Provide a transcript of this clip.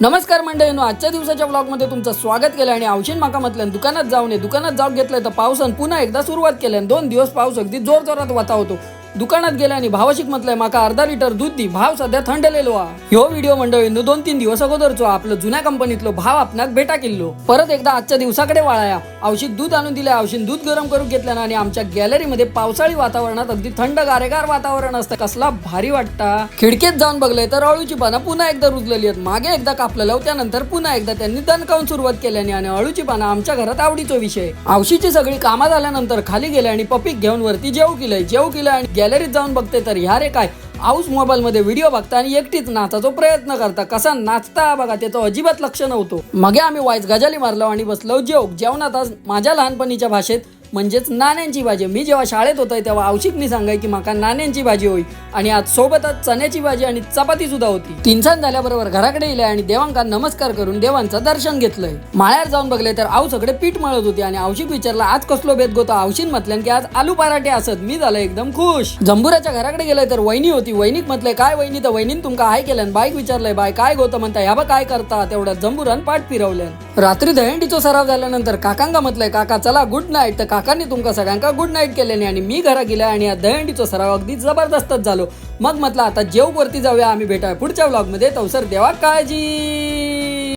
नमस्कार मंडळींनो, आजच्या दिवसाच्या ब्लॉगमध्ये तुमचं स्वागत केलं आणि औषध माका म्हटलं दुकानात जाऊन घेतलं तर पावसान पुन्हा एकदा सुरुवात केली. 2 दिवस पाऊस अगदी जोरजोरात वाता होतो. दुकानात गेला आणि भावाशिक म्हटलंय माका अर्धा लिटर दूध दी. भाव सध्या थंडलेलो हा. ह्यो व्हिडिओ मंडळींनो 2-3 दिवस अगोदरचो. आपलं जुन्या कंपनीतलो भाव आपणाक भेटा किल्लो. परत एकदा आजच्या दिवसाकडे वळाया. औषध दूध आणून दिले. औषध दूध गरम करून घेतल्यानं आणि आमच्या गॅलरीमध्ये पावसाळी वातावरणात अगदी थंड गारेगार वातावरण असतं. कसला भारी वाटता. खिडकीत जाऊन बघलंय तर अळूची पानं पुन्हा एकदा रुजलेली आहेत. मागे एकदा कापलेलं, त्यानंतर पुन्हा एकदा त्यांनी दणकावून सुरुवात केल्याने आणि अळूची पानं आमच्या घरात आवडीचा विषय. औषधीची सगळी कामं झाल्यानंतर खाली गेले आणि पपीक घेऊन वरती जेव केलंय आणि गॅलरीत जाऊन बघते तर ह्या रे काय आऊस मोबाईल मध्ये व्हिडिओ बघता आणि एकटीच नाचाचा प्रयत्न करता. कसा नाचता बघा, त्याचं अजिबात लक्ष नव्हतं. मग आम्ही वाईस गजाली मारलो आणि बसलो जेवणात. आज माझ्या लहानपणीच्या भाषेत म्हणजेच नाण्यांची भाजी. मी जेव्हा शाळेत होतोय तेव्हा औषिकनी सांगाय की माका नाण्यांची भाजी होई आणि आज सोबतच चण्याची भाजी आणि चपाती सुद्धा होती. 3 झाल्याबरोबर घराकडे येले आणि देवांका नमस्कार करून देवांचं दर्शन घेतलंय. माळ्यावर जाऊन बघले तर आऊ सगळे पीठ मळत होती आणि औषिक विचारला आज कसलो बेत गोता. औषिक म्हटलं की आज आलू पराठे असत. मी झालं एकदम खुश. जंबुराच्या घराकडे गेलोय तर वहिनी होती. वहिनीक म्हटलंय काय वहिनी, तर वहिनीन तुमका हाय केल्यान. बाईक विचारलंय बाय काय गोत म्हणता. ह्या बा काय करता. तेवढ्यात जंबुरान पाठ फिरवल्यान. रात्री दहीहंडीचा सराव झाल्यानंतर काकांका म्हटलंय काका चला गुड नाईट. तर काकांनी तुमका सगळ्यांका गुड नाईट केल्याने आणि मी घरा गेला आणि या दहीहंडीचा सराव अगदी जबरदस्तच झालो. मग म्हटलं आता जेव वरती जाऊया. आम्ही भेटाय पुढच्या व्लॉग मध्ये. तवसर देवा काळजी.